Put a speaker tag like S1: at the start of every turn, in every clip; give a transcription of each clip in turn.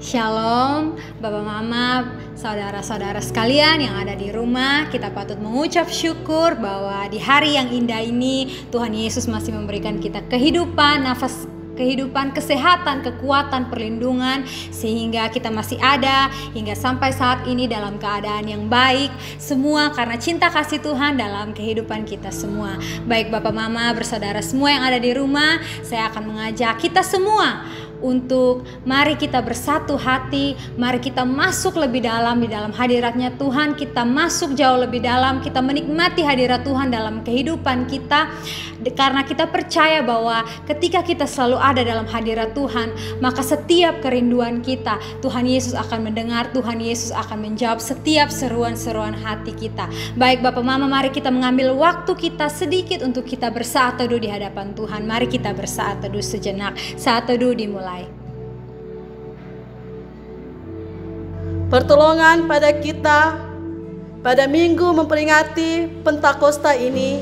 S1: Shalom, Bapak Mama, saudara-saudara sekalian yang ada di rumah. Kita patut mengucap syukur bahwa di hari yang indah ini Tuhan Yesus masih memberikan kita kehidupan, nafas kehidupan, kesehatan, kekuatan, perlindungan, sehingga kita masih ada hingga sampai saat ini dalam keadaan yang baik. Semua karena cinta kasih Tuhan dalam kehidupan kita semua. Baik Bapak Mama, bersaudara semua yang ada di rumah, saya akan mengajak kita semua untuk mari kita bersatu hati, mari kita masuk lebih dalam di dalam hadiratnya Tuhan, kita masuk jauh lebih dalam, kita menikmati hadirat Tuhan dalam kehidupan kita, karena kita percaya bahwa ketika kita selalu ada dalam hadirat Tuhan, maka setiap kerinduan kita, Tuhan Yesus akan mendengar, Tuhan Yesus akan menjawab setiap seruan-seruan hati kita. Baik Bapak Mama, mari kita mengambil waktu kita sedikit untuk kita bersaat teduh di hadapan Tuhan. Mari kita bersaat teduh sejenak. Saat teduh dimulai.
S2: Pertolongan pada kita pada minggu memperingati Pentakosta ini,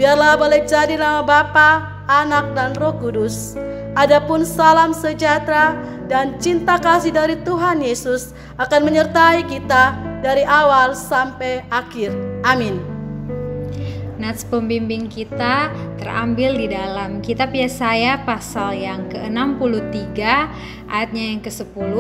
S2: biarlah boleh jadi nama Bapa, Anak dan Roh Kudus. Adapun salam sejahtera dan cinta kasih dari Tuhan Yesus akan menyertai kita dari awal sampai akhir. Amin.
S1: Nats pembimbing kita terambil di dalam kitab Yesaya pasal yang ke-63 ayatnya yang ke-10.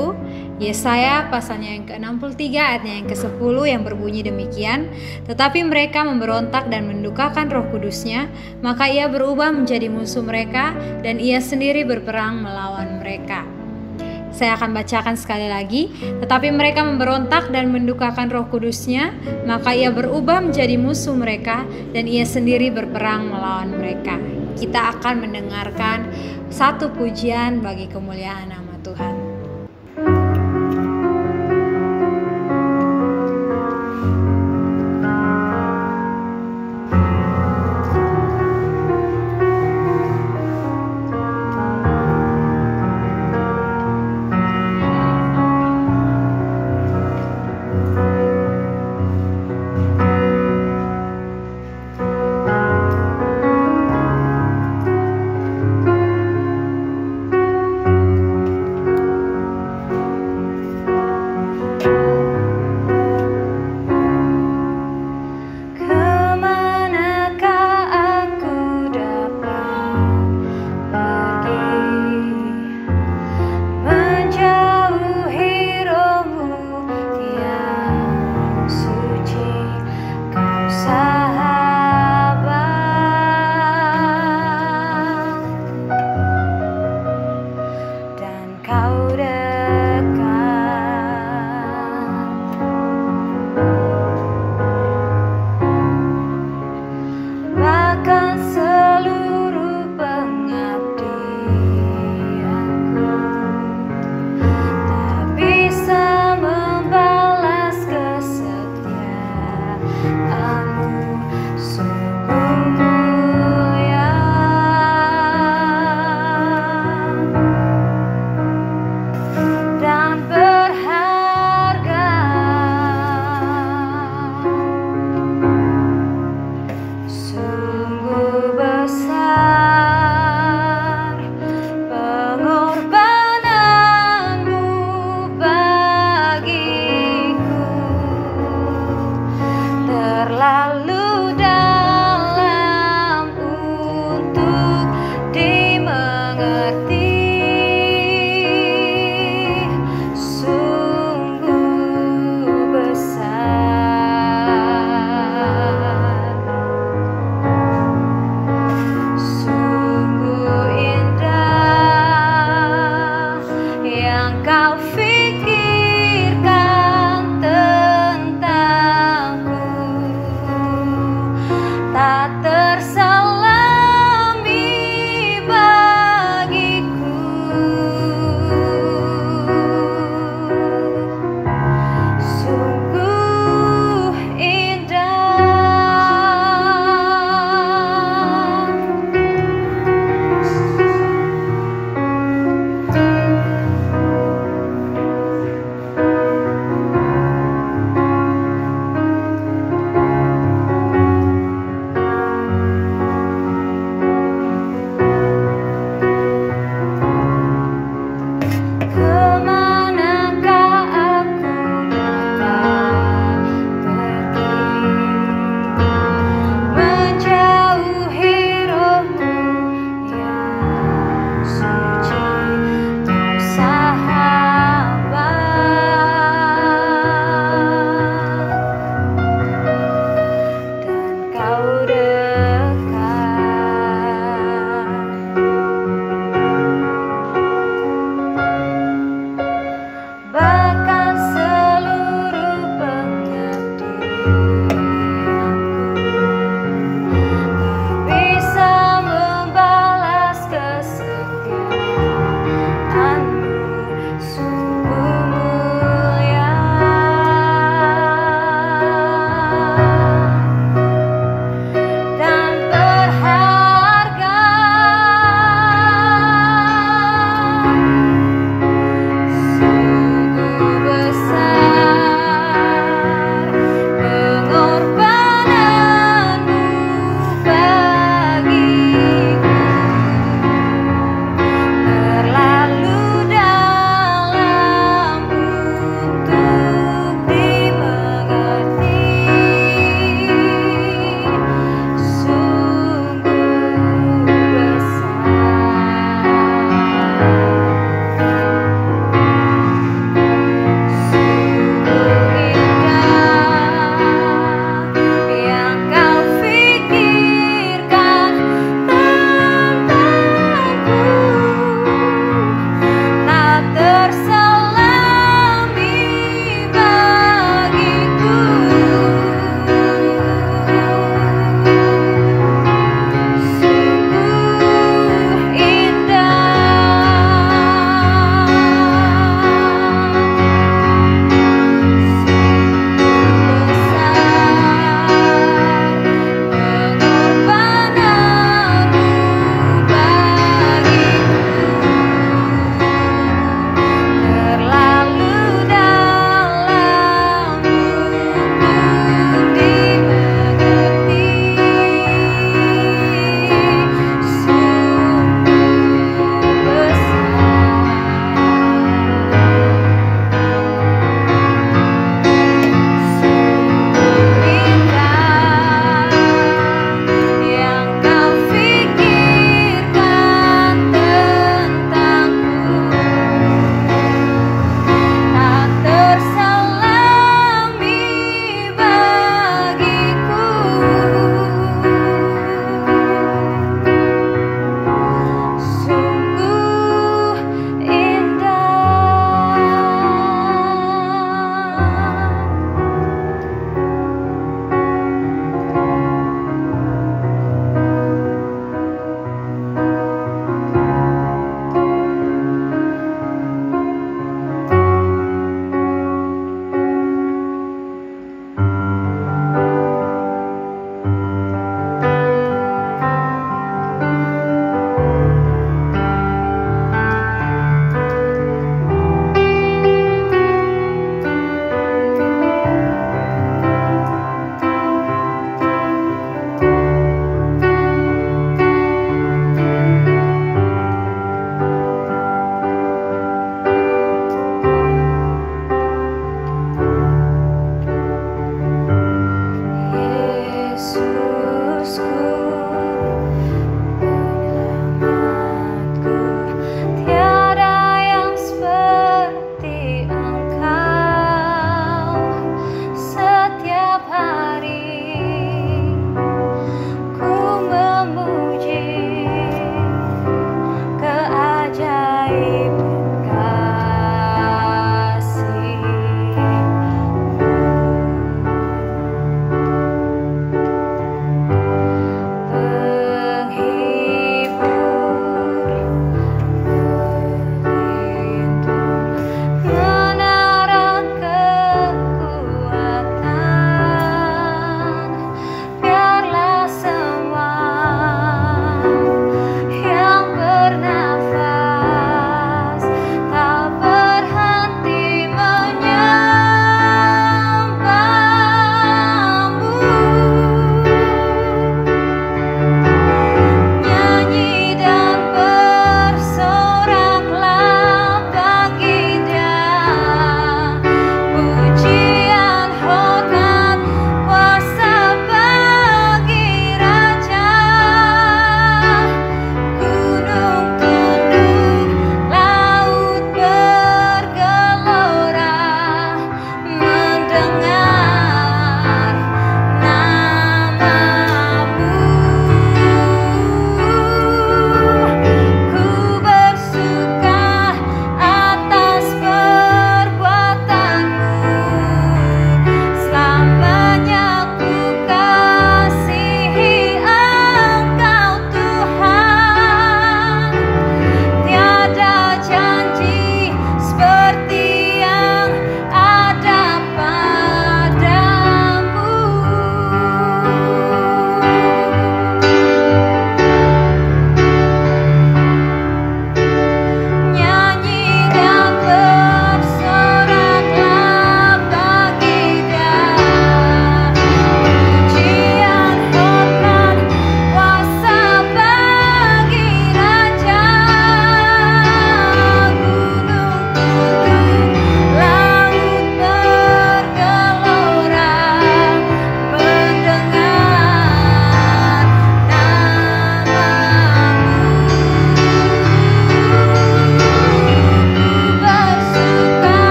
S1: Yesaya pasalnya yang ke-63 ayatnya yang ke-10 yang berbunyi demikian, tetapi mereka memberontak dan mendukakan Roh Kudusnya, maka ia berubah menjadi musuh mereka dan ia sendiri berperang melawan mereka. Saya akan bacakan sekali lagi. Tetapi mereka memberontak dan mendukakan Roh Kudusnya, maka ia berubah menjadi musuh mereka dan ia sendiri berperang melawan mereka. Kita akan mendengarkan satu pujian bagi kemuliaan nama Tuhan.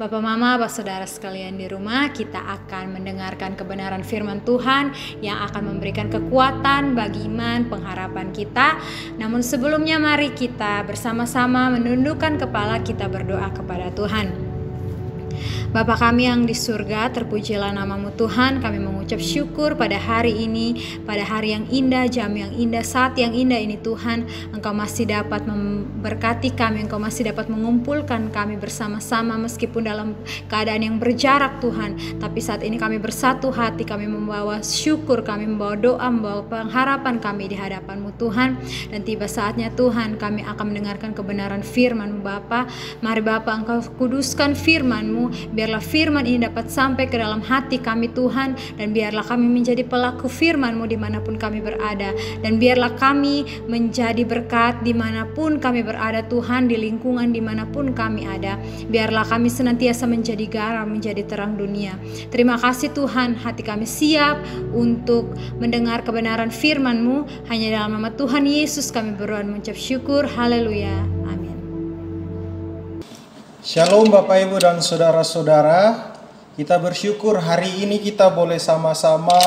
S1: Bapak, Mama, saudara sekalian di rumah, kita akan mendengarkan kebenaran firman Tuhan yang akan memberikan kekuatan bagi iman, pengharapan kita. Namun sebelumnya mari kita bersama-sama menundukkan kepala, kita berdoa kepada Tuhan. Bapa kami yang di surga, terpujilah namamu Tuhan. Kami mengucap syukur pada hari ini, pada hari yang indah, jam yang indah, saat yang indah ini Tuhan. Engkau masih dapat memberkati kami, Engkau masih dapat mengumpulkan kami bersama-sama meskipun dalam keadaan yang berjarak Tuhan. Tapi saat ini kami bersatu hati, kami membawa syukur, kami membawa doa, membawa pengharapan kami di hadapan-Mu Tuhan. Dan tiba saatnya Tuhan, kami akan mendengarkan kebenaran firman-Mu Bapa. Mari Bapa, Engkau kuduskan firman-Mu, biarlah firman ini dapat sampai ke dalam hati kami Tuhan, dan biarlah kami menjadi pelaku firman-Mu dimanapun kami berada, dan biarlah kami menjadi berkat dimanapun kami berada Tuhan, di lingkungan dimanapun kami ada. Biarlah kami senantiasa menjadi garam, menjadi terang dunia. Terima kasih Tuhan, hati kami siap untuk mendengar kebenaran firman-Mu. Hanya dalam nama Tuhan Yesus kami berdoa dan mengucap syukur. Haleluya, amin.
S3: Shalom Bapak Ibu dan Saudara-saudara, kita bersyukur hari ini kita boleh sama-sama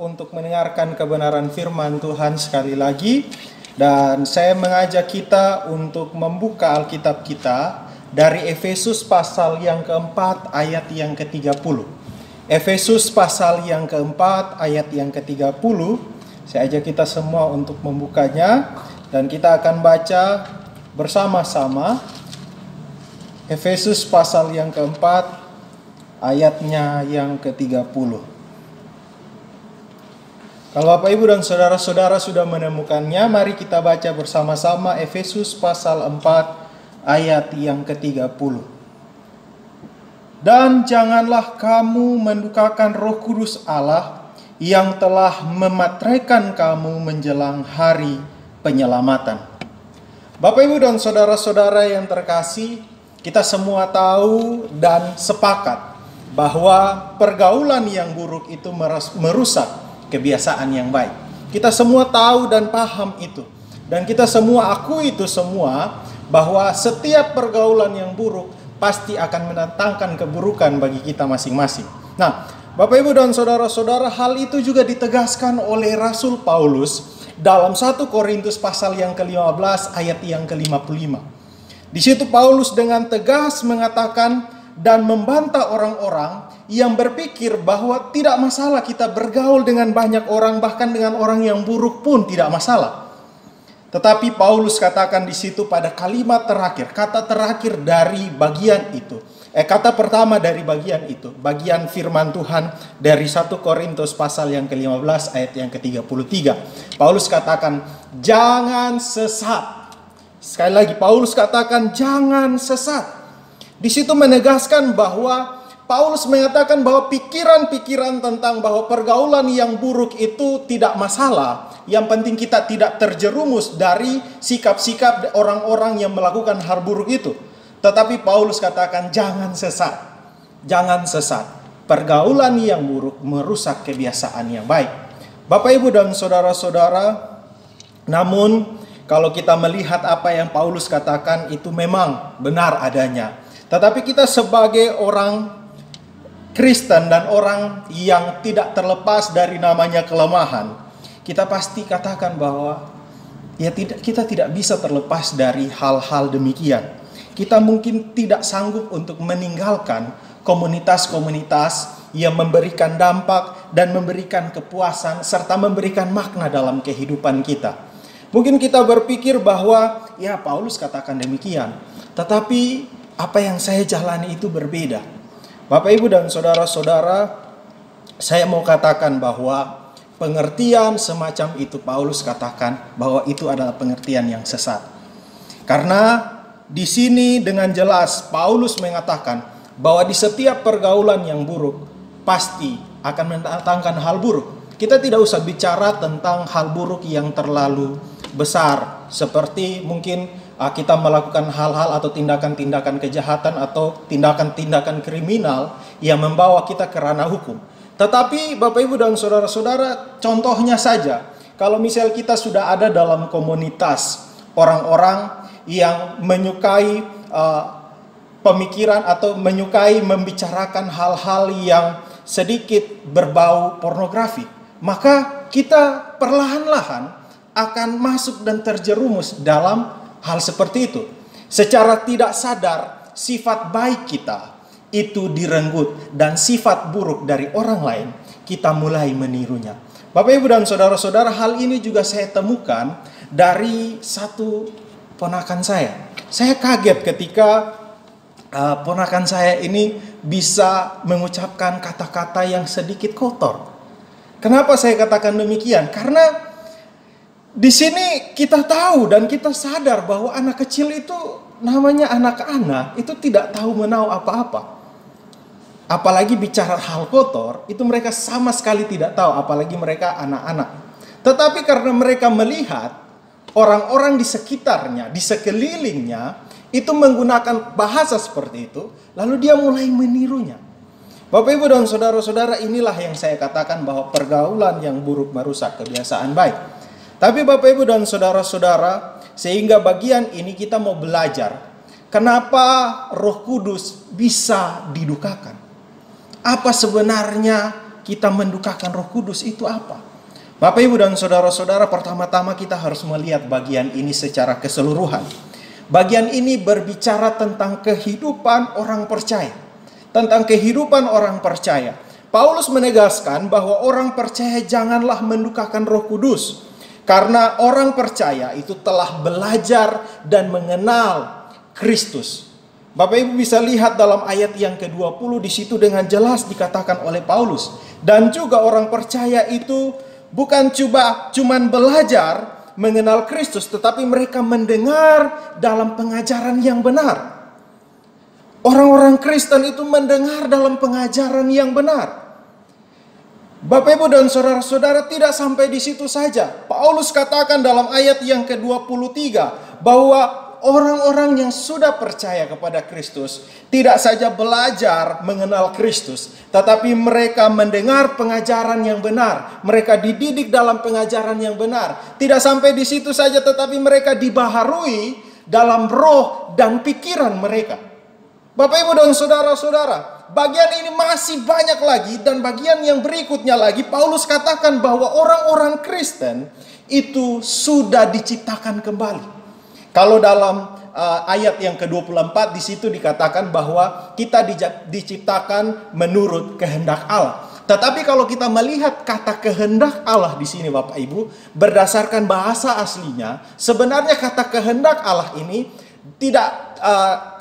S3: untuk mendengarkan kebenaran firman Tuhan sekali lagi. Dan saya mengajak kita untuk membuka Alkitab kita dari Efesus pasal yang keempat ayat yang ke-30. Efesus pasal yang keempat ayat yang ke-30. Saya ajak kita semua untuk membukanya dan kita akan baca bersama-sama. Efesus pasal yang keempat ayatnya yang ke-30. Kalau Bapak Ibu dan Saudara-saudara sudah menemukannya, mari kita baca bersama-sama Efesus pasal 4 ayat yang ke-30. Dan janganlah kamu mendukakan Roh Kudus Allah yang telah memateraikan kamu menjelang hari penyelamatan. Bapak Ibu dan Saudara-saudara yang terkasih, kita semua tahu dan sepakat bahwa pergaulan yang buruk itu merusak kebiasaan yang baik. Kita semua tahu dan paham itu. Dan kita semua akui itu semua, bahwa setiap pergaulan yang buruk pasti akan mendatangkan keburukan bagi kita masing-masing. Nah, Bapak Ibu dan Saudara-saudara, hal itu juga ditegaskan oleh Rasul Paulus dalam 1 Korintus pasal yang ke-15 ayat yang ke-55. Di situ Paulus dengan tegas mengatakan dan membantah orang-orang yang berpikir bahwa tidak masalah kita bergaul dengan banyak orang, bahkan dengan orang yang buruk pun tidak masalah. Tetapi Paulus katakan di situ pada kalimat terakhir, kata terakhir dari bagian itu. Kata pertama dari bagian itu, bagian firman Tuhan dari 1 Korintus pasal yang ke-15 ayat yang ke-33. Paulus katakan, jangan sesat. Sekali lagi Paulus katakan jangan sesat. Di situ menegaskan bahwa Paulus mengatakan bahwa pikiran-pikiran tentang bahwa pergaulan yang buruk itu tidak masalah. Yang penting kita tidak terjerumus dari sikap-sikap orang-orang yang melakukan hal buruk itu. Tetapi Paulus katakan jangan sesat. Jangan sesat. Pergaulan yang buruk merusak kebiasaan yang baik. Bapak Ibu dan Saudara-saudara, namun kalau kita melihat apa yang Paulus katakan itu memang benar adanya. Tetapi kita sebagai orang Kristen dan orang yang tidak terlepas dari namanya kelemahan, kita pasti katakan bahwa kita tidak bisa terlepas dari hal-hal demikian. Kita mungkin tidak sanggup untuk meninggalkan komunitas-komunitas yang memberikan dampak dan memberikan kepuasan serta memberikan makna dalam kehidupan kita. Mungkin kita berpikir bahwa ya Paulus katakan demikian, tetapi apa yang saya jalani itu berbeda. Bapak Ibu dan Saudara-saudara, saya mau katakan bahwa pengertian semacam itu Paulus katakan bahwa itu adalah pengertian yang sesat. Karena di sini dengan jelas Paulus mengatakan bahwa di setiap pergaulan yang buruk pasti akan mendatangkan hal buruk. Kita tidak usah bicara tentang hal buruk yang terlalu besar, seperti mungkin kita melakukan hal-hal atau tindakan-tindakan kejahatan atau tindakan-tindakan kriminal yang membawa kita ke ranah hukum. Tetapi Bapak Ibu dan Saudara-saudara, contohnya saja, kalau misal kita sudah ada dalam komunitas orang-orang yang menyukai pemikiran atau menyukai membicarakan hal-hal yang sedikit berbau pornografi, maka kita perlahan-lahan akan masuk dan terjerumus dalam hal seperti itu. Secara tidak sadar, sifat baik kita itu direnggut dan sifat buruk dari orang lain kita mulai menirunya. Bapak, Ibu, dan saudara-saudara, hal ini juga saya temukan dari satu ponakan saya. Saya kaget ketika ponakan saya ini bisa mengucapkan kata-kata yang sedikit kotor. Kenapa saya katakan demikian? Karena di sini kita tahu dan kita sadar bahwa anak kecil itu namanya anak-anak itu tidak tahu menahu apa-apa. Apalagi bicara hal kotor, itu mereka sama sekali tidak tahu, apalagi mereka anak-anak. Tetapi karena mereka melihat orang-orang di sekitarnya, di sekelilingnya itu menggunakan bahasa seperti itu, lalu dia mulai menirunya. Bapak, Ibu, dan saudara-saudara, inilah yang saya katakan bahwa pergaulan yang buruk merusak kebiasaan baik. Tapi Bapak, Ibu, dan saudara-saudara, sehingga bagian ini kita mau belajar kenapa Roh Kudus bisa didukakan. Apa sebenarnya kita mendukakan Roh Kudus itu apa? Bapak, Ibu, dan saudara-saudara, pertama-tama kita harus melihat bagian ini secara keseluruhan. Bagian ini berbicara tentang kehidupan orang percaya. Tentang kehidupan orang percaya. Paulus menegaskan bahwa orang percaya janganlah mendukakan Roh Kudus. Karena orang percaya itu telah belajar dan mengenal Kristus. Bapak, Ibu, bisa lihat dalam ayat yang ke-20 di situ dengan jelas dikatakan oleh Paulus. Dan juga orang percaya itu bukan cuman belajar mengenal Kristus, tetapi mereka mendengar dalam pengajaran yang benar. Orang-orang Kristen itu mendengar dalam pengajaran yang benar. Bapak, Ibu, dan saudara-saudara, tidak sampai di situ saja. Paulus katakan dalam ayat yang ke-23 bahwa orang-orang yang sudah percaya kepada Kristus tidak saja belajar mengenal Kristus, tetapi mereka mendengar pengajaran yang benar. Mereka dididik dalam pengajaran yang benar. Tidak sampai di situ saja, tetapi mereka dibaharui dalam roh dan pikiran mereka. Bapak, Ibu, dan saudara-saudara, bagian ini masih banyak lagi, dan bagian yang berikutnya lagi Paulus katakan bahwa orang-orang Kristen itu sudah diciptakan kembali. Kalau dalam ayat yang ke-24 di situ dikatakan bahwa kita diciptakan menurut kehendak Allah. Tetapi kalau kita melihat kata kehendak Allah di sini, Bapak, Ibu, berdasarkan bahasa aslinya, sebenarnya kata kehendak Allah ini tidak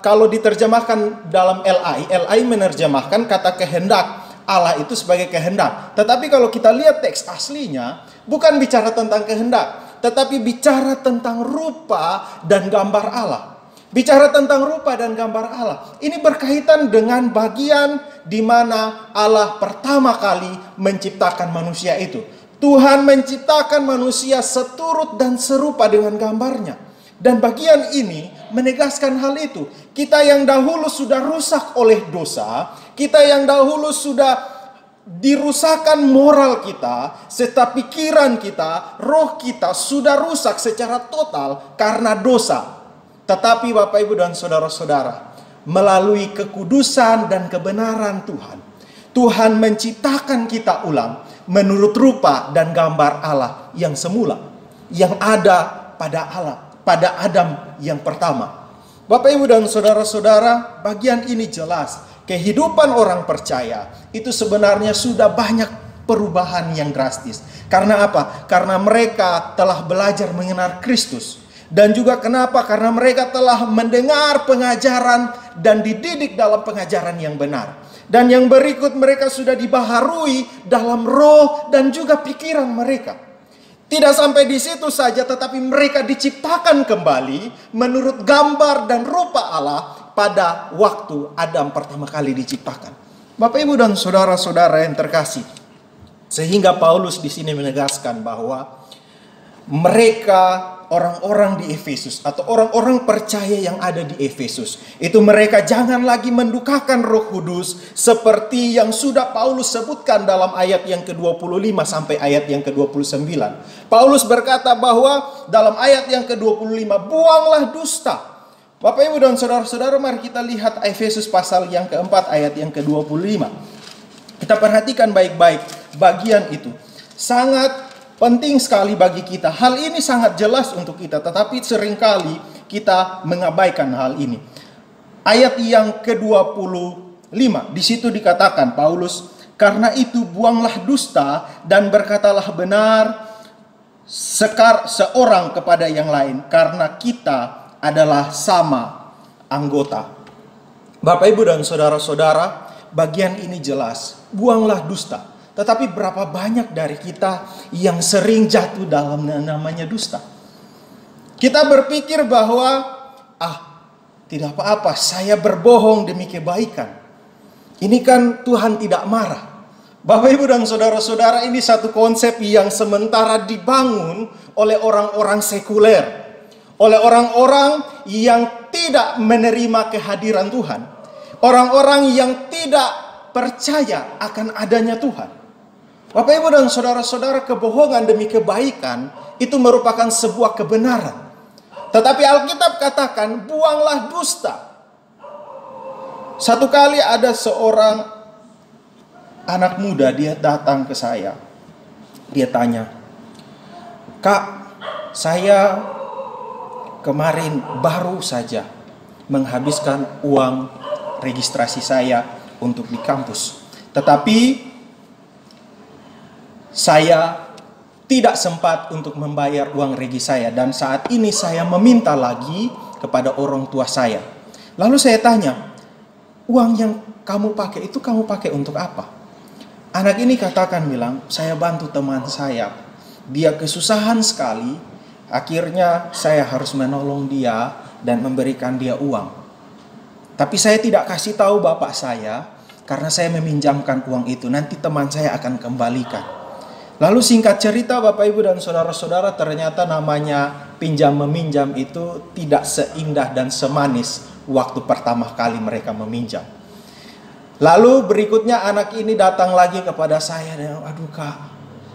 S3: kalau diterjemahkan dalam LAI menerjemahkan kata kehendak Allah itu sebagai kehendak. Tetapi kalau kita lihat teks aslinya, bukan bicara tentang kehendak, tetapi bicara tentang rupa dan gambar Allah. Bicara tentang rupa dan gambar Allah. Ini berkaitan dengan bagian di mana Allah pertama kali menciptakan manusia itu. Tuhan menciptakan manusia seturut dan serupa dengan gambarnya. Dan bagian ini menegaskan hal itu. Kita yang dahulu sudah rusak oleh dosa, kita yang dahulu sudah dirusakkan moral kita, serta pikiran kita, roh kita sudah rusak secara total karena dosa. Tetapi Bapak, Ibu, dan saudara-saudara, melalui kekudusan dan kebenaran Tuhan, Tuhan menciptakan kita ulang menurut rupa dan gambar Allah yang semula, yang ada pada Allah, pada Adam yang pertama. Bapak, Ibu, dan saudara-saudara, bagian ini jelas. Kehidupan orang percaya itu sebenarnya sudah banyak perubahan yang drastis. Karena apa? Karena mereka telah belajar mengenal Kristus. Dan juga kenapa? Karena mereka telah mendengar pengajaran dan dididik dalam pengajaran yang benar. Dan yang berikut, mereka sudah dibaharui dalam roh dan juga pikiran mereka. Tidak sampai di situ saja, tetapi mereka diciptakan kembali menurut gambar dan rupa Allah pada waktu Adam pertama kali diciptakan. Bapak, Ibu, dan saudara-saudara yang terkasih, sehingga Paulus di sini menegaskan bahwa mereka, orang-orang di Efesus atau orang-orang percaya yang ada di Efesus, itu mereka jangan lagi mendukakan Roh Kudus seperti yang sudah Paulus sebutkan dalam ayat yang ke-25 sampai ayat yang ke-29. Paulus berkata bahwa dalam ayat yang ke-25, buanglah dusta, Bapak Ibu dan saudara-saudara, mari kita lihat Efesus pasal yang keempat ayat yang ke-25. Kita perhatikan baik-baik bagian itu. Sangat penting sekali bagi kita. Hal ini sangat jelas untuk kita, tetapi seringkali kita mengabaikan hal ini. Ayat yang ke-25, di situ dikatakan Paulus, karena itu buanglah dusta dan berkatalah benar seorang kepada yang lain, karena kita adalah sama anggota. Bapak Ibu dan saudara-saudara, bagian ini jelas, buanglah dusta. Tetapi berapa banyak dari kita yang sering jatuh dalam namanya dusta. Kita berpikir bahwa tidak apa-apa, saya berbohong demi kebaikan. Ini kan Tuhan tidak marah. Bapak Ibu dan saudara-saudara, ini satu konsep yang sementara dibangun oleh orang-orang sekuler, oleh orang-orang yang tidak menerima kehadiran Tuhan, orang-orang yang tidak percaya akan adanya Tuhan. Bapak Ibu dan saudara-saudara, kebohongan demi kebaikan itu merupakan sebuah kebenaran. Tetapi Alkitab katakan, buanglah dusta. Satu kali ada seorang anak muda, dia datang ke saya. Dia tanya, "Kak, saya kemarin baru saja menghabiskan uang registrasi saya untuk di kampus. Tetapi saya tidak sempat untuk membayar uang regi saya. Dan saat ini saya meminta lagi kepada orang tua saya." Lalu saya tanya, "Uang yang kamu pakai itu kamu pakai untuk apa?" Anak ini bilang, "Saya bantu teman saya. Dia kesusahan sekali. Akhirnya saya harus menolong dia dan memberikan dia uang. Tapi saya tidak kasih tahu bapak saya karena saya meminjamkan uang itu. Nanti teman saya akan kembalikan." Lalu singkat cerita Bapak Ibu dan saudara-saudara, ternyata namanya pinjam-meminjam itu tidak seindah dan semanis waktu pertama kali mereka meminjam. Lalu berikutnya anak ini datang lagi kepada saya dan, "Aduh Kak,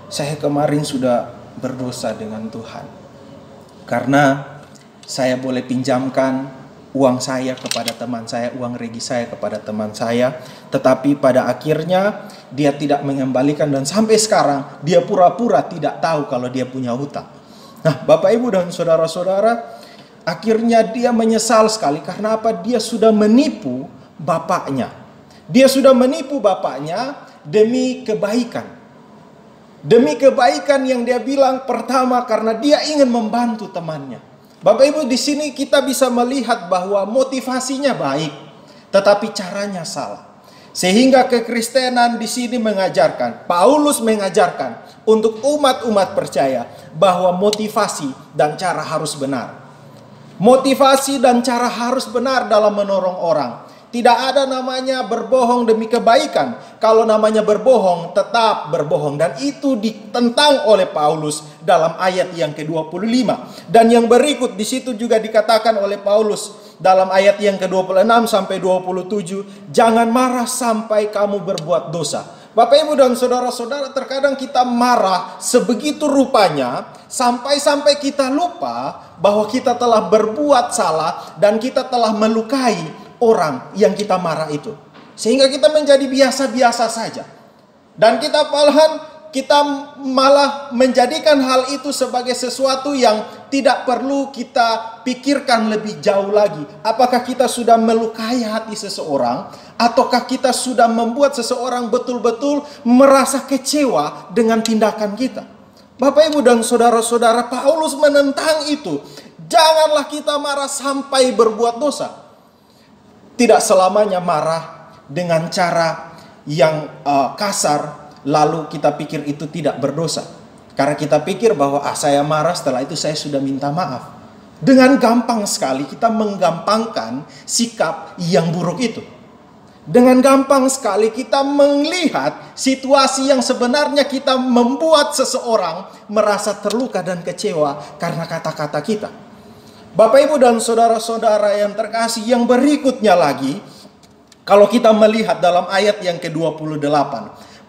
S3: saya kemarin sudah berdosa dengan Tuhan. Karena saya boleh pinjamkan uang saya kepada teman saya, uang regi saya kepada teman saya. Tetapi pada akhirnya dia tidak mengembalikan dan sampai sekarang dia pura-pura tidak tahu kalau dia punya hutang." Nah Bapak Ibu dan saudara-saudara, akhirnya dia menyesal sekali karena apa? Dia sudah menipu bapaknya. Dia sudah menipu bapaknya demi kebaikan. Demi kebaikan yang dia bilang pertama karena dia ingin membantu temannya. Bapak Ibu, di sini kita bisa melihat bahwa motivasinya baik, tetapi caranya salah. Sehingga kekristenan di sini mengajarkan, Paulus mengajarkan untuk umat-umat percaya bahwa motivasi dan cara harus benar. Motivasi dan cara harus benar dalam menolong orang. Tidak ada namanya berbohong demi kebaikan. Kalau namanya berbohong, tetap berbohong. Dan itu ditentang oleh Paulus dalam ayat yang ke-25. Dan yang berikut di situ juga dikatakan oleh Paulus dalam ayat yang ke-26 sampai 27. Jangan marah sampai kamu berbuat dosa. Bapak Ibu dan saudara-saudara, terkadang kita marah sebegitu rupanya sampai kita lupa bahwa kita telah berbuat salah dan kita telah melukai orang yang kita marah itu. Sehingga kita menjadi biasa-biasa saja. Dan kita malah menjadikan hal itu sebagai sesuatu yang tidak perlu kita pikirkan lebih jauh lagi. Apakah kita sudah melukai hati seseorang, ataukah kita sudah membuat seseorang betul-betul merasa kecewa dengan tindakan kita. Bapak Ibu dan saudara-saudara, Paulus menentang itu. Janganlah kita marah sampai berbuat dosa. Tidak selamanya marah dengan cara yang kasar, lalu kita pikir itu tidak berdosa. Karena kita pikir bahwa saya marah, setelah itu saya sudah minta maaf. Dengan gampang sekali kita menggampangkan sikap yang buruk itu. Dengan gampang sekali kita melihat situasi yang sebenarnya kita membuat seseorang merasa terluka dan kecewa karena kata-kata kita. Bapak Ibu dan saudara-saudara yang terkasih, yang berikutnya lagi, kalau kita melihat dalam ayat yang ke-28,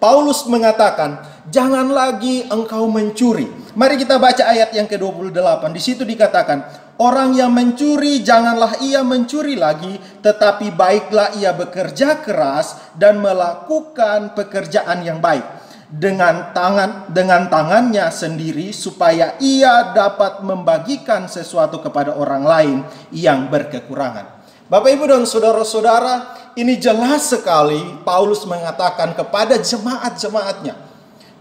S3: Paulus mengatakan, jangan lagi engkau mencuri. Mari kita baca ayat yang ke-28. Di situ dikatakan, Orang yang mencuri, janganlah ia mencuri lagi, tetapi baiklah ia bekerja keras dan melakukan pekerjaan yang baik dengan tangannya sendiri, supaya ia dapat membagikan sesuatu kepada orang lain yang berkekurangan. Bapak, Ibu, dan saudara-saudara, ini jelas sekali Paulus mengatakan kepada jemaat-jemaatnya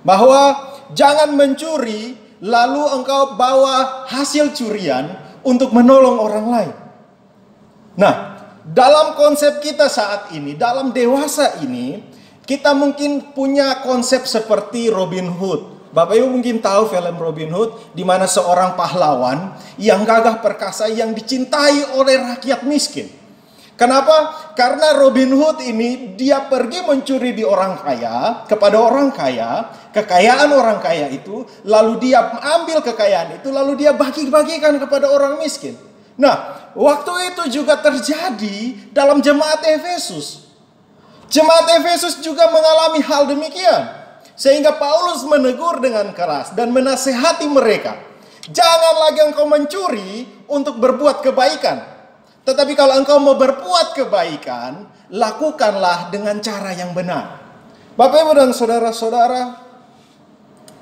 S3: bahwa jangan mencuri lalu engkau bawa hasil curian untuk menolong orang lain. Nah, dalam konsep kita saat ini, dalam dewasa ini, kita mungkin punya konsep seperti Robin Hood. Bapak Ibu mungkin tahu film Robin Hood, di mana seorang pahlawan yang gagah perkasa yang dicintai oleh rakyat miskin. Kenapa? Karena Robin Hood ini dia pergi mencuri di orang kaya, kepada orang kaya, kekayaan orang kaya itu, lalu dia ambil kekayaan itu, lalu dia bagi-bagikan kepada orang miskin. Nah, waktu itu juga terjadi dalam jemaat Efesus. Jemaat Efesus juga mengalami hal demikian. Sehingga Paulus menegur dengan keras dan menasihati mereka. Jangan lagi engkau mencuri untuk berbuat kebaikan. Tetapi kalau engkau mau berbuat kebaikan, lakukanlah dengan cara yang benar. Bapak, Ibu, dan saudara-saudara,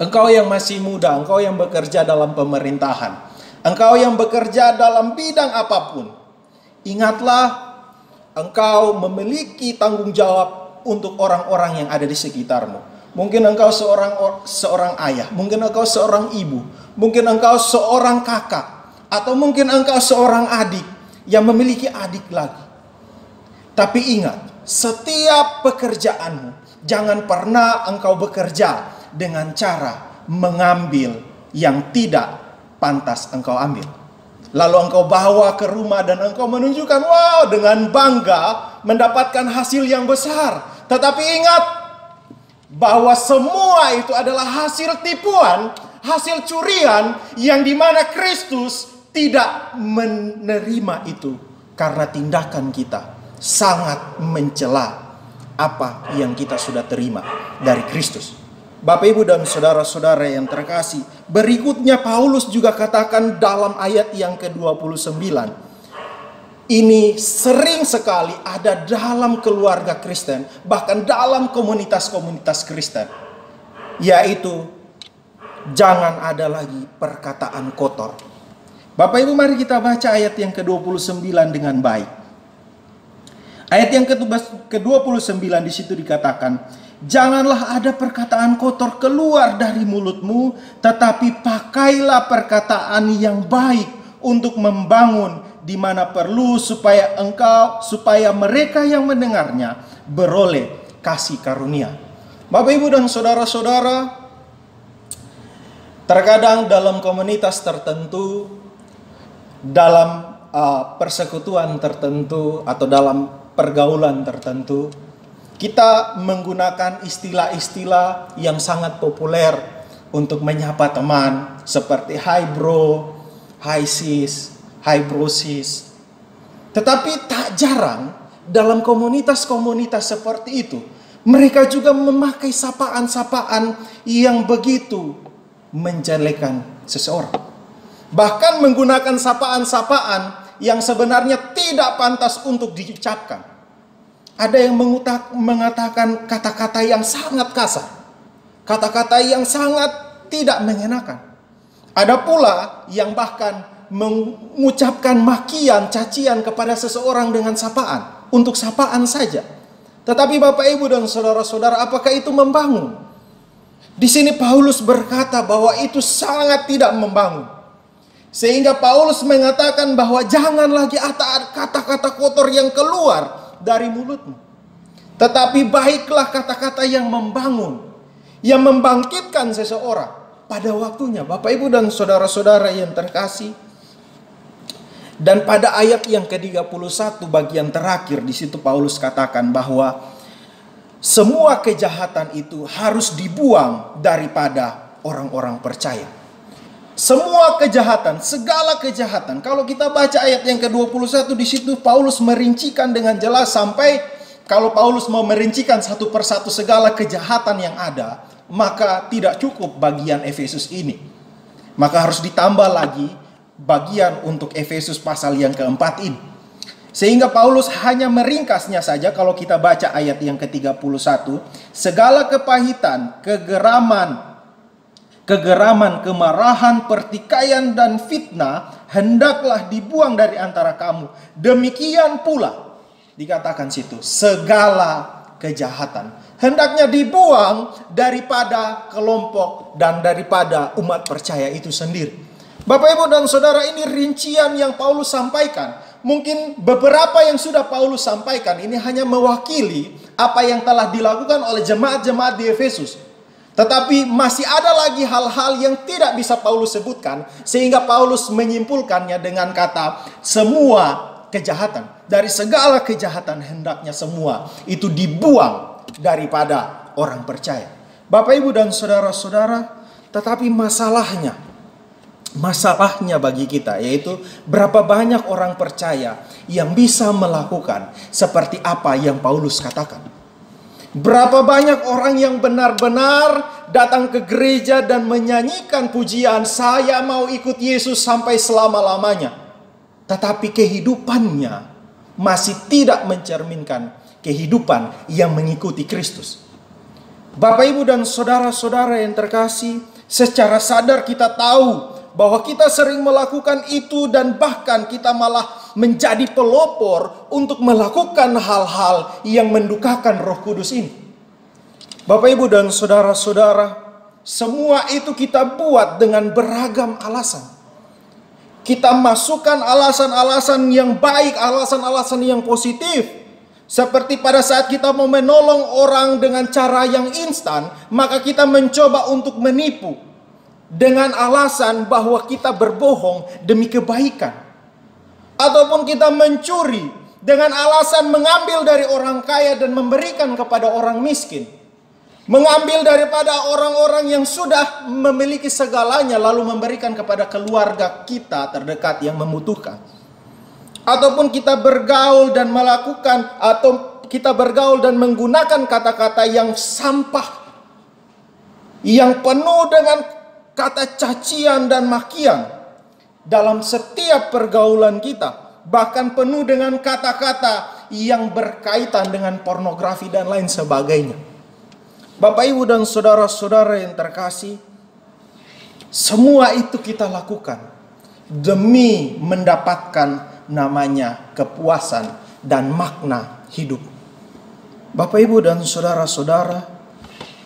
S3: engkau yang masih muda, engkau yang bekerja dalam pemerintahan, engkau yang bekerja dalam bidang apapun, ingatlah engkau memiliki tanggung jawab untuk orang-orang yang ada di sekitarmu. Mungkin engkau seorang ayah, mungkin engkau seorang ibu, mungkin engkau seorang kakak, atau mungkin engkau seorang adik yang memiliki adik lagi. Tapi ingat, setiap pekerjaanmu, jangan pernah engkau bekerja dengan cara mengambil yang tidak pantas engkau ambil. Lalu engkau bawa ke rumah dan engkau menunjukkan, wow, dengan bangga mendapatkan hasil yang besar. Tetapi ingat bahwa semua itu adalah hasil tipuan, hasil curian yang dimana Kristus tidak menerima itu karena tindakan kita sangat mencela apa yang kita sudah terima dari Kristus. Bapak, Ibu, dan saudara-saudara yang terkasih, berikutnya Paulus juga katakan dalam ayat yang ke-29. Ini sering sekali ada dalam keluarga Kristen, bahkan dalam komunitas-komunitas Kristen, yaitu jangan ada lagi perkataan kotor. Bapak, Ibu, mari kita baca ayat yang ke-29 dengan baik. Ayat yang ke-29 di situ dikatakan, janganlah ada perkataan kotor keluar dari mulutmu, tetapi pakailah perkataan yang baik untuk membangun di mana perlu, supaya mereka yang mendengarnya beroleh kasih karunia. Bapak, Ibu, dan saudara-saudara, terkadang dalam komunitas tertentu, dalam persekutuan tertentu, atau dalam pergaulan tertentu, kita menggunakan istilah-istilah yang sangat populer untuk menyapa teman, seperti hi bro, hi sis, hi bro sis. Tetapi tak jarang dalam komunitas-komunitas seperti itu, mereka juga memakai sapaan-sapaan yang begitu menjelekan seseorang. Bahkan menggunakan sapaan-sapaan yang sebenarnya tidak pantas untuk diucapkan. Ada yang mengatakan kata-kata yang sangat kasar, kata-kata yang sangat tidak mengenakan. Ada pula yang bahkan mengucapkan makian, cacian kepada seseorang dengan sapaan, untuk sapaan saja. Tetapi Bapak, Ibu, dan saudara-saudara, apakah itu membangun? Di sini Paulus berkata bahwa itu sangat tidak membangun. Sehingga Paulus mengatakan bahwa jangan lagi ada kata-kata kotor yang keluar dari mulutmu. Tetapi baiklah kata-kata yang membangun, yang membangkitkan seseorang pada waktunya. Bapak, Ibu, dan saudara-saudara yang terkasih. Dan pada ayat yang ke-31 bagian terakhir, di situ Paulus katakan bahwa semua kejahatan itu harus dibuang daripada orang-orang percaya. Semua kejahatan, segala kejahatan. Kalau kita baca ayat yang ke-21 di situ Paulus merincikan dengan jelas, sampai kalau Paulus mau merincikan satu persatu segala kejahatan yang ada, maka tidak cukup bagian Efesus ini. Maka harus ditambah lagi bagian untuk Efesus pasal yang keempat ini. Sehingga Paulus hanya meringkasnya saja kalau kita baca ayat yang ke-31. Segala kepahitan, kegeraman, kemarahan, pertikaian, dan fitnah hendaklah dibuang dari antara kamu. Demikian pula, dikatakan situ, segala kejahatan hendaknya dibuang daripada kelompok dan daripada umat percaya itu sendiri. Bapak, Ibu, dan Saudara, ini rincian yang Paulus sampaikan. Mungkin beberapa yang sudah Paulus sampaikan ini hanya mewakili apa yang telah dilakukan oleh jemaat-jemaat di Efesus. Tetapi masih ada lagi hal-hal yang tidak bisa Paulus sebutkan, sehingga Paulus menyimpulkannya dengan kata semua kejahatan. Dari segala kejahatan hendaknya semua itu dibuang daripada orang percaya. Bapak, Ibu, dan saudara-saudara, tetapi masalahnya bagi kita yaitu berapa banyak orang percaya yang bisa melakukan seperti apa yang Paulus katakan. Berapa banyak orang yang benar-benar datang ke gereja dan menyanyikan pujian, saya mau ikut Yesus sampai selama-lamanya, tetapi kehidupannya masih tidak mencerminkan kehidupan yang mengikuti Kristus. Bapak, Ibu, dan saudara-saudara yang terkasih, secara sadar kita tahu bahwa kita sering melakukan itu dan bahkan kita malah menjadi pelopor untuk melakukan hal-hal yang mendukakan Roh Kudus ini. Bapak, Ibu, dan saudara-saudara, semua itu kita buat dengan beragam alasan. Kita masukkan alasan-alasan yang baik, alasan-alasan yang positif. Seperti pada saat kita mau menolong orang dengan cara yang instan, maka kita mencoba untuk menipu dengan alasan bahwa kita berbohong demi kebaikan. Ataupun kita mencuri dengan alasan mengambil dari orang kaya dan memberikan kepada orang miskin. Mengambil daripada orang-orang yang sudah memiliki segalanya lalu memberikan kepada keluarga kita terdekat yang membutuhkan. Ataupun kita bergaul dan menggunakan kata-kata yang sampah, yang penuh dengan kata cacian dan makian dalam setiap pergaulan kita, bahkan penuh dengan kata-kata yang berkaitan dengan pornografi dan lain sebagainya. Bapak, Ibu, dan saudara-saudara yang terkasih, semua itu kita lakukan demi mendapatkan namanya kepuasan dan makna hidup. Bapak, Ibu, dan saudara-saudara,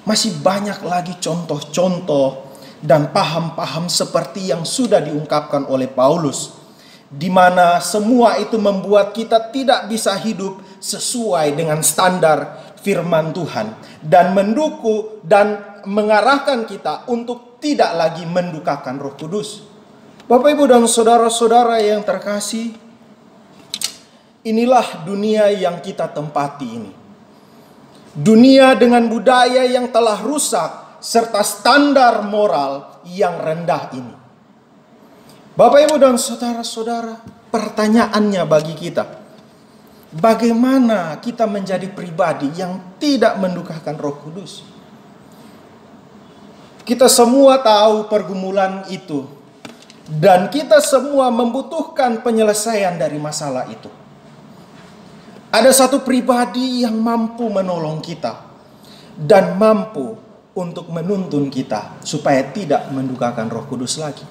S3: masih banyak lagi contoh-contoh dan paham-paham seperti yang sudah diungkapkan oleh Paulus, di mana semua itu membuat kita tidak bisa hidup sesuai dengan standar firman Tuhan dan mendukung dan mengarahkan kita untuk tidak lagi mendukakan Roh Kudus. Bapak, Ibu, dan saudara-saudara yang terkasih, inilah dunia yang kita tempati ini. Dunia dengan budaya yang telah rusak serta standar moral yang rendah ini. Bapak, Ibu, dan saudara-saudara, pertanyaannya bagi kita, bagaimana kita menjadi pribadi yang tidak mendukakan Roh Kudus? Kita semua tahu pergumulan itu, dan kita semua membutuhkan penyelesaian dari masalah itu. Ada satu pribadi yang mampu menolong kita dan mampu untuk menuntun kita supaya tidak mendukakan Roh Kudus lagi.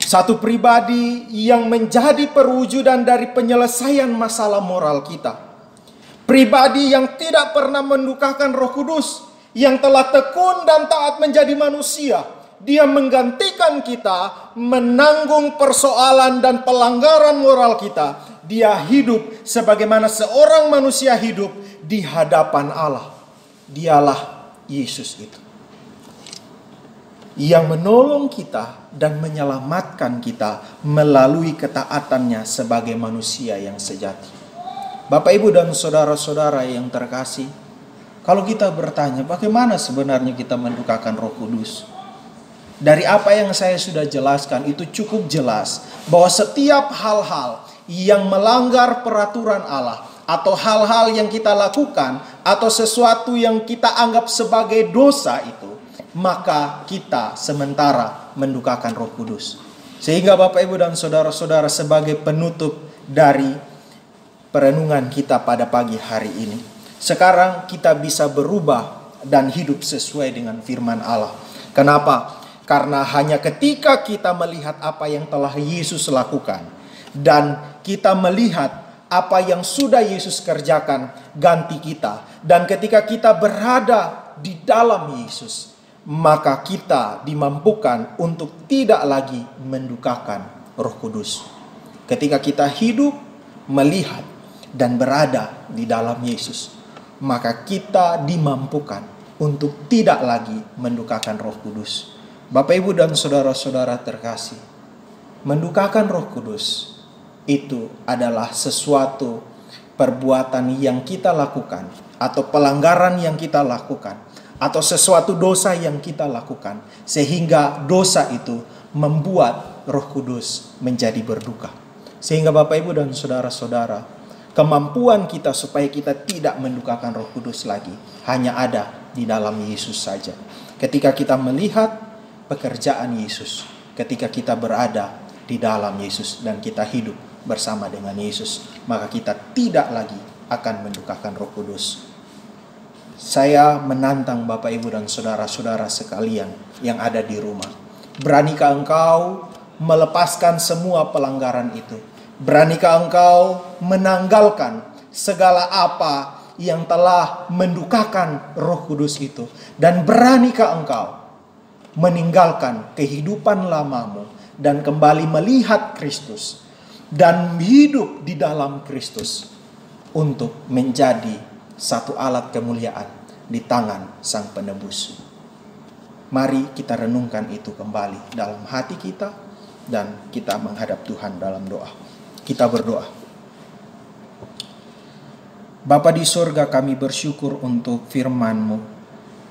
S3: Satu pribadi yang menjadi perwujudan dari penyelesaian masalah moral kita. Pribadi yang tidak pernah mendukakan Roh Kudus, yang telah tekun dan taat menjadi manusia. Dia menggantikan kita menanggung persoalan dan pelanggaran moral kita. Dia hidup sebagaimana seorang manusia hidup di hadapan Allah. Dialah Yesus itu, yang menolong kita dan menyelamatkan kita melalui ketaatannya sebagai manusia yang sejati. Bapak, Ibu, dan saudara-saudara yang terkasih, kalau kita bertanya bagaimana sebenarnya kita mendukakan Roh Kudus, dari apa yang saya sudah jelaskan itu cukup jelas bahwa setiap hal-hal yang melanggar peraturan Allah, atau hal-hal yang kita lakukan, atau sesuatu yang kita anggap sebagai dosa itu, maka kita sementara mendukakan Roh Kudus. Sehingga Bapak Ibu dan saudara-saudara, sebagai penutup dari perenungan kita pada pagi hari ini, sekarang kita bisa berubah dan hidup sesuai dengan firman Allah. Kenapa? Karena hanya ketika kita melihat apa yang telah Yesus lakukan dan kita melihat apa yang sudah Yesus kerjakan ganti kita, dan ketika kita berada di dalam Yesus, maka kita dimampukan untuk tidak lagi mendukakan Roh Kudus. Ketika kita hidup, melihat, dan berada di dalam Yesus, maka kita dimampukan untuk tidak lagi mendukakan Roh Kudus. Bapak, Ibu, dan saudara-saudara terkasih, mendukakan Roh Kudus itu adalah sesuatu perbuatan yang kita lakukan, atau pelanggaran yang kita lakukan, atau sesuatu dosa yang kita lakukan, sehingga dosa itu membuat Roh Kudus menjadi berduka. Sehingga Bapak, Ibu, dan saudara-saudara, kemampuan kita supaya kita tidak mendukakan Roh Kudus lagi hanya ada di dalam Yesus saja. Ketika kita melihat pekerjaan Yesus, ketika kita berada di dalam Yesus dan kita hidup bersama dengan Yesus, maka kita tidak lagi akan mendukakan Roh Kudus. Saya menantang Bapak, Ibu, dan saudara-saudara sekalian yang ada di rumah. Beranikah engkau melepaskan semua pelanggaran itu? Beranikah engkau menanggalkan segala apa yang telah mendukakan Roh Kudus itu? Dan beranikah engkau meninggalkan kehidupan lamamu dan kembali melihat Kristus dan hidup di dalam Kristus untuk menjadi satu alat kemuliaan di tangan Sang Penebus? Mari kita renungkan itu kembali dalam hati kita dan kita menghadap Tuhan dalam doa. Kita berdoa. Bapa di surga, kami bersyukur untuk firman-Mu.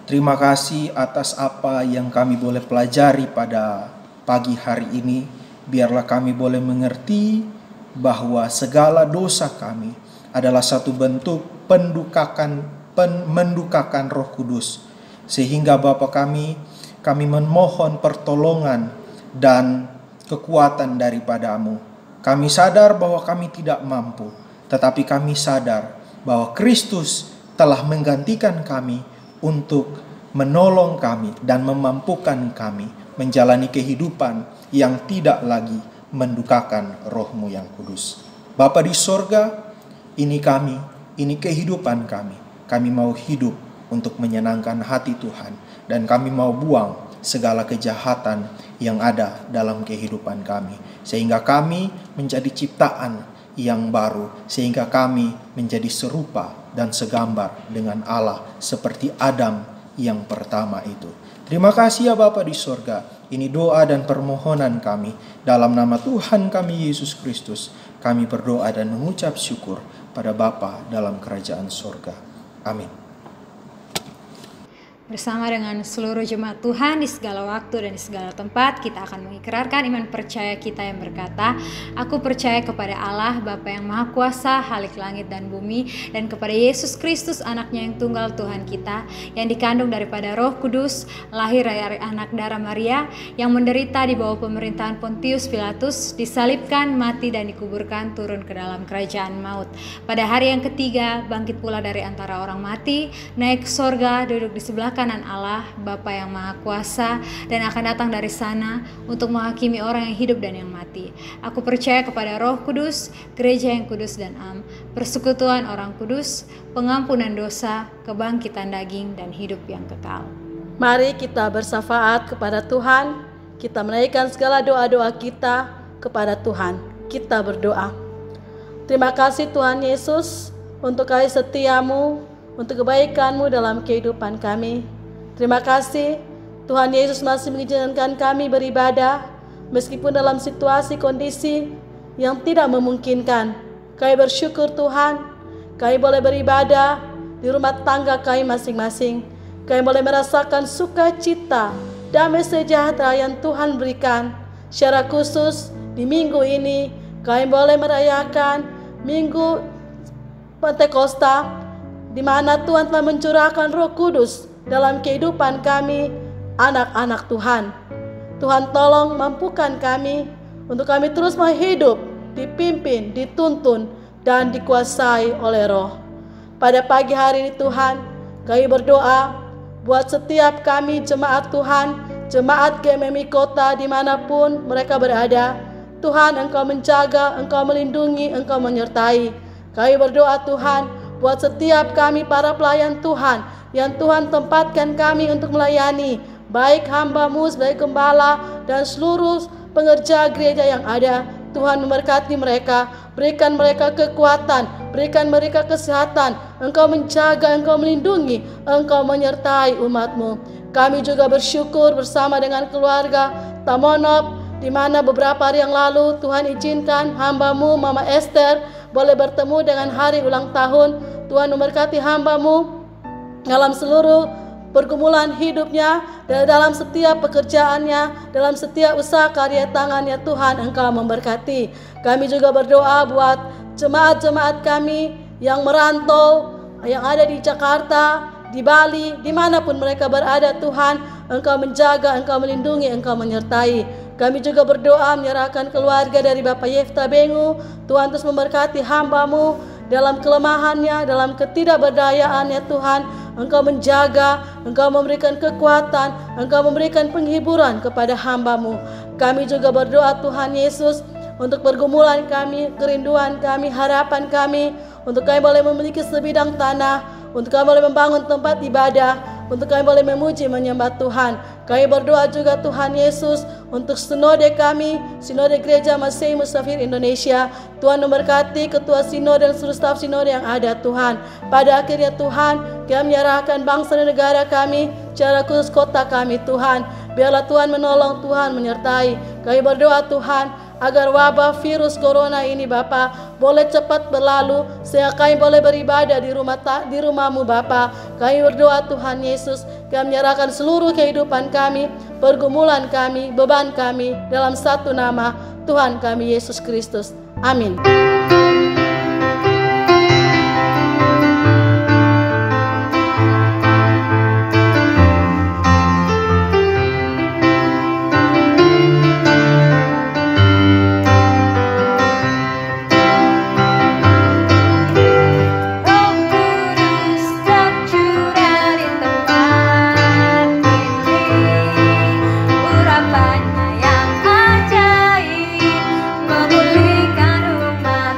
S3: Terima kasih atas apa yang kami boleh pelajari pada pagi hari ini. Biarlah kami boleh mengerti bahwa segala dosa kami adalah satu bentuk mendukakan Roh Kudus. Sehingga Bapa kami memohon pertolongan dan kekuatan daripada-Mu. Kami sadar bahwa kami tidak mampu, tetapi kami sadar bahwa Kristus telah menggantikan kami untuk menolong kami dan memampukan kami menjalani kehidupan yang tidak lagi mendukakan Roh-Mu yang kudus. Bapa di sorga, ini kami, ini kehidupan kami. Kami mau hidup untuk menyenangkan hati Tuhan, dan kami mau buang segala kejahatan yang ada dalam kehidupan kami, sehingga kami menjadi ciptaan yang baru, sehingga kami menjadi serupa dan segambar dengan Allah seperti Adam yang pertama itu. Terima kasih ya Bapa di sorga. Ini doa dan permohonan kami dalam nama Tuhan kami Yesus Kristus. Kami berdoa dan mengucap syukur pada Bapa dalam kerajaan sorga. Amin.
S1: Bersama dengan seluruh jemaat Tuhan di segala waktu dan di segala tempat, kita akan mengikrarkan iman percaya kita yang berkata, aku percaya kepada Allah, Bapa yang Maha Kuasa, Khalik langit dan bumi, dan kepada Yesus Kristus, anaknya yang tunggal Tuhan kita, yang dikandung daripada Roh Kudus, lahir dari anak darah Maria, yang menderita di bawah pemerintahan Pontius Pilatus, disalibkan, mati dan dikuburkan, turun ke dalam kerajaan maut. Pada hari yang ketiga, bangkit pula dari antara orang mati, naik ke sorga, duduk di sebelah kanan Allah, Bapa yang Maha Kuasa, dan akan datang dari sana untuk menghakimi orang yang hidup dan yang mati. Aku percaya kepada Roh Kudus, gereja yang kudus dan am, persekutuan orang kudus, pengampunan dosa, kebangkitan daging, dan hidup yang kekal.
S2: Mari kita bersyafaat kepada Tuhan. Kita menaikkan segala doa-doa kita kepada Tuhan. Kita berdoa. Terima kasih Tuhan Yesus untuk kasih setia-Mu, untuk kebaikan-Mu dalam kehidupan kami. Terima kasih Tuhan Yesus masih mengizinkan kami beribadah meskipun dalam situasi kondisi yang tidak memungkinkan. Kami bersyukur Tuhan, kami boleh beribadah di rumah tangga kami masing-masing. Kami boleh merasakan sukacita, damai sejahtera yang Tuhan berikan. Secara khusus di minggu ini kami boleh merayakan Minggu Pentakosta, di mana Tuhan telah mencurahkan Roh Kudus dalam kehidupan kami, anak-anak Tuhan. Tuhan tolong mampukan kami untuk kami terus hidup, dipimpin, dituntun, dan dikuasai oleh Roh. Pada pagi hari ini Tuhan, kami berdoa buat setiap kami jemaat Tuhan, jemaat GMMI Kota dimanapun mereka berada. Tuhan, Engkau menjaga, Engkau melindungi, Engkau menyertai. Kami berdoa Tuhan, buat setiap kami para pelayan Tuhan, yang Tuhan tempatkan kami untuk melayani, baik hamba-Mu sebagai gembala dan seluruh pengerja gereja yang ada. Tuhan memberkati mereka, berikan mereka kekuatan, berikan mereka kesehatan. Engkau menjaga, Engkau melindungi, Engkau menyertai umat-Mu. Kami juga bersyukur bersama dengan keluarga Tamonop, di mana beberapa hari yang lalu Tuhan izinkan hamba-Mu Mama Esther boleh bertemu dengan hari ulang tahun. Tuhan memberkati hamba-Mu dalam seluruh pergumulan hidupnya, dan dalam setiap pekerjaannya, dalam setiap usaha karya tangannya. Tuhan, Engkau memberkati. Kami juga berdoa buat jemaat-jemaat kami yang merantau, yang ada di Jakarta, di Bali, dimanapun mereka berada. Tuhan, Engkau menjaga, Engkau melindungi, Engkau menyertai. Kami juga berdoa menyerahkan keluarga dari Bapak Yefta Bengu. Tuhan terus memberkati hamba-Mu dalam kelemahannya, dalam ketidakberdayaannya. Tuhan, Engkau menjaga, Engkau memberikan kekuatan, Engkau memberikan penghiburan kepada hamba-Mu. Kami juga berdoa Tuhan Yesus untuk pergumulan kami, kerinduan kami, harapan kami, untuk kami boleh memiliki sebidang tanah, untuk kami boleh membangun tempat ibadah, untuk kami boleh memuji menyembah Tuhan. Kami berdoa juga Tuhan Yesus untuk sinode kami, sinode Gereja Masih Musafir Indonesia. Tuhan memberkati ketua sinode dan seluruh staf sinode yang ada Tuhan. Pada akhirnya Tuhan, kami menyerahkan bangsa dan negara kami, secara khusus kota kami Tuhan. Biarlah Tuhan menolong, Tuhan menyertai. Kami berdoa Tuhan, agar wabah virus corona ini Bapa boleh cepat berlalu, sehingga kami boleh beribadah di rumah-Mu Bapa. Kami berdoa Tuhan Yesus, kami menyerahkan seluruh kehidupan kami, pergumulan kami, beban kami dalam satu nama Tuhan kami Yesus Kristus. Amin.
S1: Urapanya yang ajaib memulihkan umat.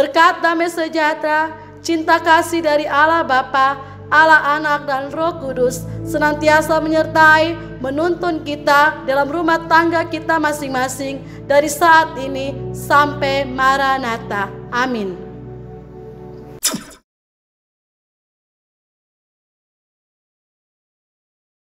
S2: Berkat damai sejahtera, cinta kasih dari Allah Bapa, Allah Anak dan Roh Kudus senantiasa menyertai, menuntun kita dalam rumah tangga kita masing-masing dari saat ini sampai Maranatha. Amin.